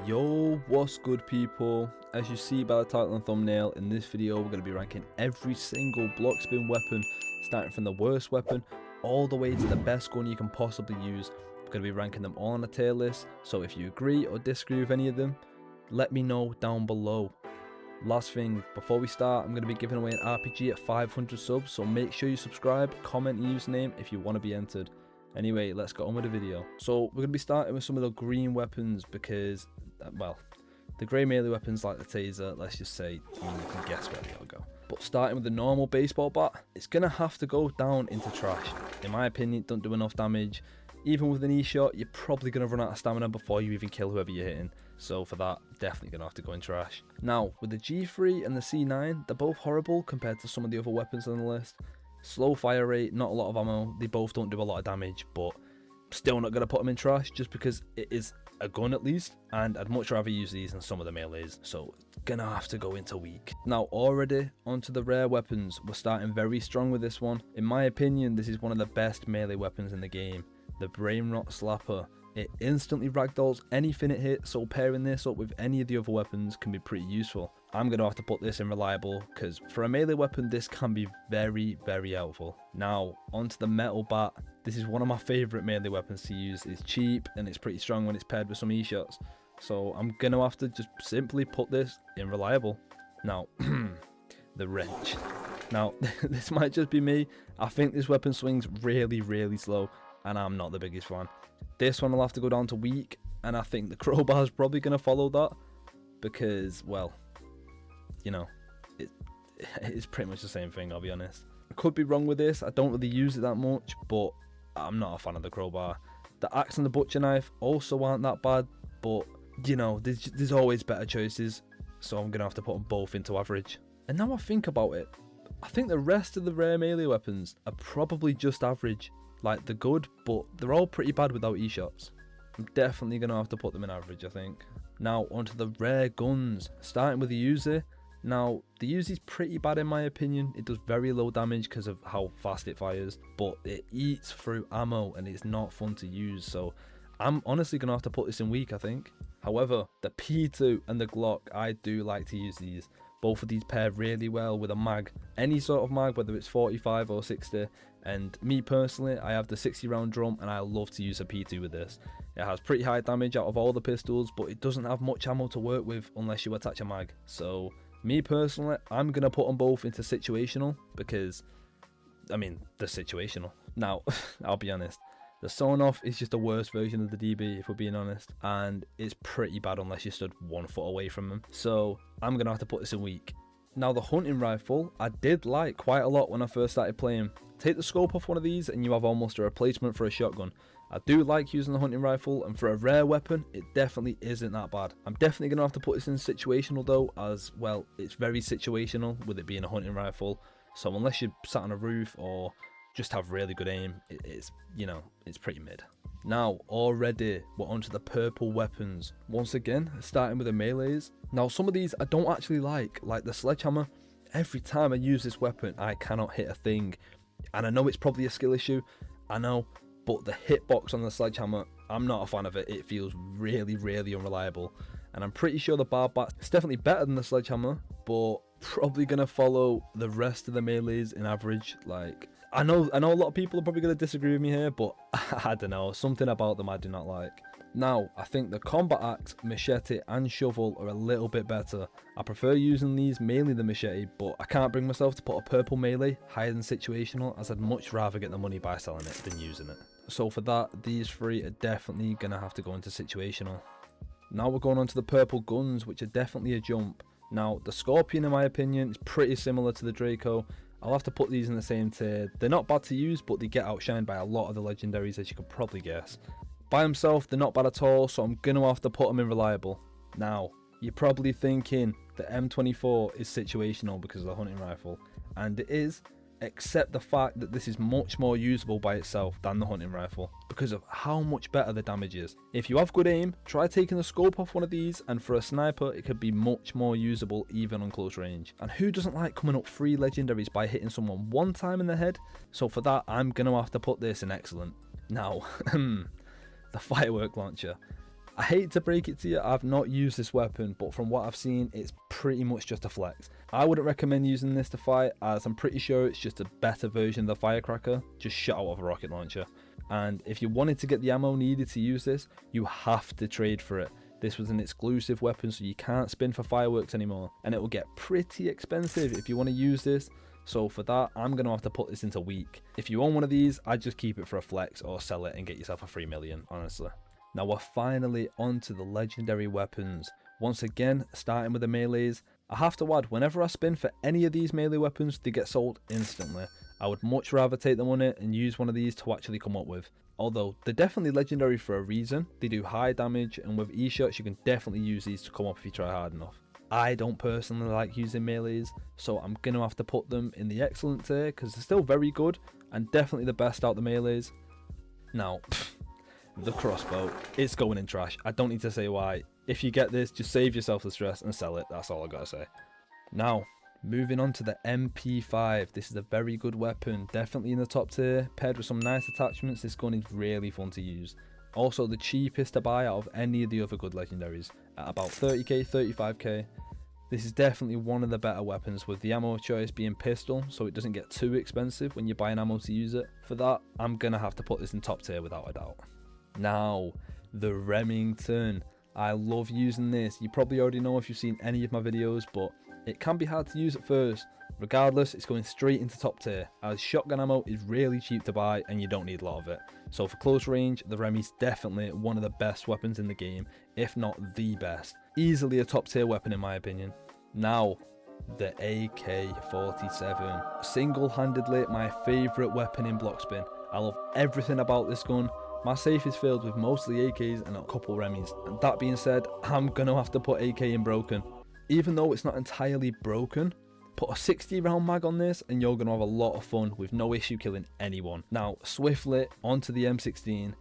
Yo, what's good people? As you see by the title and thumbnail, in this video we're going to be ranking every single Blockspin weapon, starting from the worst weapon all the way to the best gun you can possibly use. We're going to be ranking them all on a tier list, so if you agree or disagree with any of them, let me know down below. Last thing, before we start, I'm going to be giving away an RPG at 500 subs, so make sure you subscribe, comment your username if you want to be entered. Anyway, let's get on with the video. So we're going to be starting with some of the green weapons because, well, the grey melee weapons like the taser, let's just say, you can guess where they all go. But starting with the normal baseball bat, it's going to have to go down into trash. In my opinion, it don't do enough damage. Even with an E-shot, you're probably going to run out of stamina before you even kill whoever you're hitting. So for that, definitely going to have to go in trash. Now, with the G3 and the C9, they're both horrible compared to some of the other weapons on the list. Slow fire rate, not a lot of ammo, they both don't do a lot of damage, but still not going to put them in trash just because it is a gun at least, and I'd much rather use these than some of the melees, so gonna have to go into weak. Now already onto the rare weapons, we're starting very strong with this one. In my opinion, this is one of the best melee weapons in the game, the Brain Rot Slapper. It instantly ragdolls anything it hits, so pairing this up with any of the other weapons can be pretty useful. I'm going to have to put this in reliable, because for a melee weapon this can be very, very helpful. Now, onto the metal bat. This is one of my favourite melee weapons to use. It's cheap and it's pretty strong when it's paired with some E-shots. So I'm going to have to just simply put this in reliable. Now, the wrench. Now, this might just be me. I think this weapon swings really, really slow, and I'm not the biggest fan. This one will have to go down to weak, and I think the crowbar is probably going to follow that, because, well, you know, it's pretty much the same thing, I'll be honest. I could be wrong with this, I don't really use it that much, but I'm not a fan of the crowbar. The axe and the butcher knife also aren't that bad, but, you know, there's always better choices, so I'm going to have to put them both into average. And now I think about it, I think the rest of the rare melee weapons are probably just average. Like, they're good, but they're all pretty bad without E-shots. I'm definitely going to have to put them in average, I think. Now, onto the rare guns. Starting with the Uzi. Now, the Uzi's pretty bad in my opinion. It does very low damage because of how fast it fires, but it eats through ammo and it's not fun to use. So, I'm honestly going to have to put this in weak, I think. However, the P2 and the Glock, I do like to use these. Both of these pair really well with a mag, any sort of mag, whether it's 45 or 60. And me personally, I have the 60 round drum and I love to use a P2 with this. It has pretty high damage out of all the pistols, but it doesn't have much ammo to work with unless you attach a mag. So me personally, I'm going to put them both into situational because, I mean, they're situational. Now, I'll be honest. The sawn-off is just the worst version of the DB, if we're being honest, and it's pretty bad unless you stood 1 foot away from them. So I'm going to have to put this in weak. Now the hunting rifle, I did like quite a lot when I first started playing. Take the scope off one of these and you have almost a replacement for a shotgun. I do like using the hunting rifle, and for a rare weapon, it definitely isn't that bad. I'm definitely going to have to put this in situational though, as well, it's very situational with it being a hunting rifle. So unless you're sat on a roof or just have really good aim, it's, you know, it's pretty mid. Now already we're onto the purple weapons. Once again, starting with the melees. Now some of these I don't actually like the sledgehammer. Every time I use this weapon I cannot hit a thing, and I know it's probably a skill issue, I know, but the hitbox on the sledgehammer, I'm not a fan of it. It feels really, really unreliable, and I'm pretty sure the barb bat is definitely better than the sledgehammer, but probably gonna follow the rest of the melees in average. Like, I know a lot of people are probably going to disagree with me here, but I don't know, something about them I do not like. Now, I think the combat axe, machete and shovel are a little bit better. I prefer using these, mainly the machete, but I can't bring myself to put a purple melee higher than situational, as I'd much rather get the money by selling it than using it. So for that, these three are definitely going to have to go into situational. Now we're going on to the purple guns, which are definitely a jump. Now, the Scorpion, in my opinion, is pretty similar to the Draco. I'll have to put these in the same tier. They're not bad to use, but they get outshined by a lot of the legendaries, as you could probably guess. By themselves, they're not bad at all, so I'm going to have to put them in reliable. Now, you're probably thinking the M24 is situational because of the hunting rifle, and it is, except the fact that this is much more usable by itself than the hunting rifle because of how much better the damage is. If you have good aim, try taking the scope off one of these, and for a sniper it could be much more usable even on close range. And who doesn't like coming up 3 legendaries by hitting someone 1 time in the head? So for that, I'm going to have to put this in excellent. Now, the firework launcher. I hate to break it to you, I've not used this weapon, but from what I've seen, it's pretty much just a flex. I wouldn't recommend using this to fight, as I'm pretty sure it's just a better version of the firecracker, just shot out of a rocket launcher. And if you wanted to get the ammo needed to use this, you have to trade for it. This was an exclusive weapon, so you can't spin for fireworks anymore, and it will get pretty expensive if you want to use this. So for that, I'm going to have to put this into weak. If you own one of these, I'd just keep it for a flex or sell it and get yourself a 3 million, honestly. Now we're finally on to the legendary weapons. Once again, starting with the melees. I have to add, whenever I spin for any of these melee weapons, they get sold instantly. I would much rather take the money and use one of these to actually come up with. Although, they're definitely legendary for a reason. They do high damage, and with E-shots you can definitely use these to come up if you try hard enough. I don't personally like using melees, so I'm going to have to put them in the excellent tier because they're still very good and definitely the best out the melees. Now, the crossbow, it's going in trash. I don't need to say why. If you get this, just save yourself the stress and sell it. That's all I gotta say. Now, moving on to the MP5. This is a very good weapon, definitely in the top tier. Paired with some nice attachments, this gun is really fun to use. Also the cheapest to buy out of any of the other good legendaries, at about 30k, 35k. This is definitely one of the better weapons, with the ammo choice being pistol, so it doesn't get too expensive when you're buying ammo to use it. For that, I'm gonna have to put this in top tier without a doubt. Now, the Remington. I love using this. You probably already know if you've seen any of my videos, but it can be hard to use at first. Regardless, it's going straight into top tier, as shotgun ammo is really cheap to buy and you don't need a lot of it. So for close range, the Remy's definitely one of the best weapons in the game, if not the best. Easily a top tier weapon in my opinion. Now, the AK-47. Single-handedly my favourite weapon in Blockspin. I love everything about this gun. My safe is filled with mostly AKs and a couple Remys. And that being said, I'm gonna have to put AK in broken. Even though it's not entirely broken, put a 60 round mag on this and you're gonna have a lot of fun with no issue killing anyone. Now, swiftly onto the M16.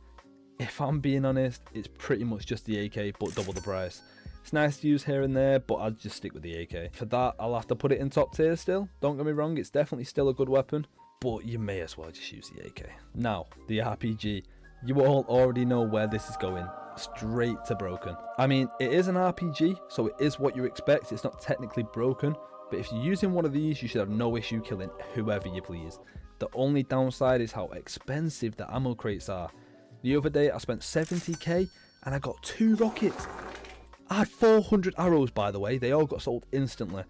If I'm being honest, it's pretty much just the AK but double the price. It's nice to use here and there, but I'd just stick with the AK. For that, I'll have to put it in top tier still. Don't get me wrong, it's definitely still a good weapon, but you may as well just use the AK. Now, the RPG. You all already know where this is going. Straight to broken. I mean, it is an RPG, so it is what you expect. It's not technically broken, but if you're using one of these, you should have no issue killing whoever you please. The only downside is how expensive the ammo crates are. The other day, I spent 70k and I got 2 rockets. I had 400 arrows, by the way. They all got sold instantly.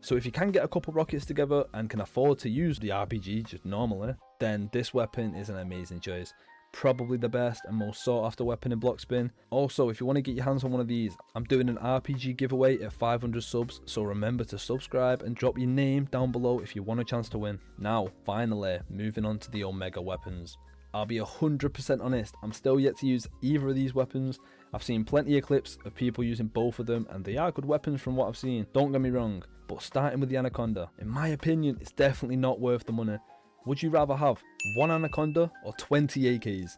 So if you can get a couple rockets together and can afford to use the RPG just normally, then this weapon is an amazing choice. Probably the best and most sought after weapon in Blockspin. Also, if you want to get your hands on one of these, I'm doing an RPG giveaway at 500 subs, so remember to subscribe and drop your name down below if you want a chance to win. Now, finally, moving on to the Omega weapons. I'll be 100% honest, I'm still yet to use either of these weapons. I've seen plenty of clips of people using both of them and they are good weapons from what I've seen, don't get me wrong. But starting with the Anaconda, in my opinion, it's definitely not worth the money. Would you rather have 1 Anaconda or 20 AKs?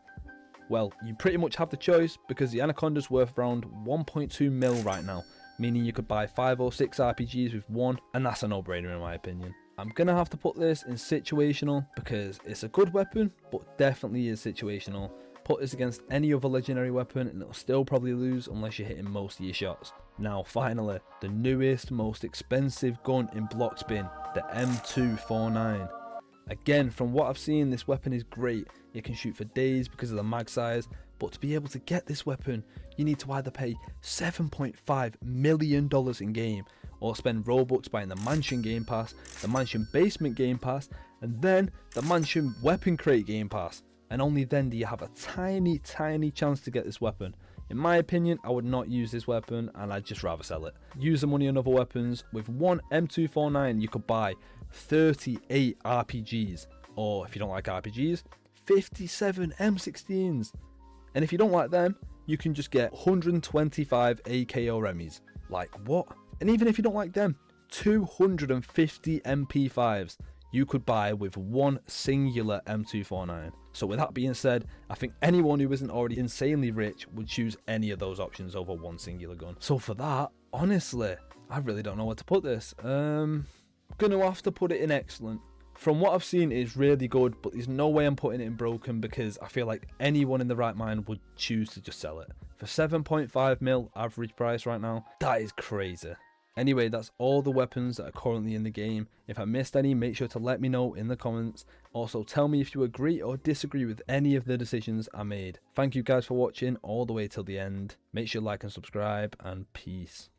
Well, you pretty much have the choice because the Anaconda's worth around 1.2 mil right now, meaning you could buy 5 or 6 RPGs with one, and that's a no-brainer in my opinion. I'm gonna have to put this in situational because it's a good weapon, but definitely is situational. Put this against any other legendary weapon and it'll still probably lose unless you're hitting most of your shots. Now finally, the newest, most expensive gun in Blockspin, the M249. Again, from what I've seen, this weapon is great. It can shoot for days because of the mag size, but to be able to get this weapon, you need to either pay $7.5 million in game, or spend Robux buying the Mansion Game Pass, the Mansion Basement Game Pass, and then the Mansion Weapon Crate Game Pass. And only then do you have a tiny chance to get this weapon. In my opinion, I would not use this weapon and I'd just rather sell it. Use the money on other weapons. With one M249 you could buy 38 RPGs, or if you don't like RPGs, 57 M16s. And if you don't like them, you can just get 125 AKO Remys. Like what? And even if you don't like them, 250 MP5s you could buy with one singular M249. So with that being said, I think anyone who isn't already insanely rich would choose any of those options over one singular gun. So for that, honestly, I really don't know where to put this. Gonna have to put it in excellent. From what I've seen, it's really good, but there's no way I'm putting it in broken because I feel like anyone in the right mind would choose to just sell it. For 7.5 mil average price right now, that is crazy. Anyway, that's all the weapons that are currently in the game. If I missed any, make sure to let me know in the comments. Also, tell me if you agree or disagree with any of the decisions I made. Thank you guys for watching all the way till the end. Make sure to like and subscribe, and peace.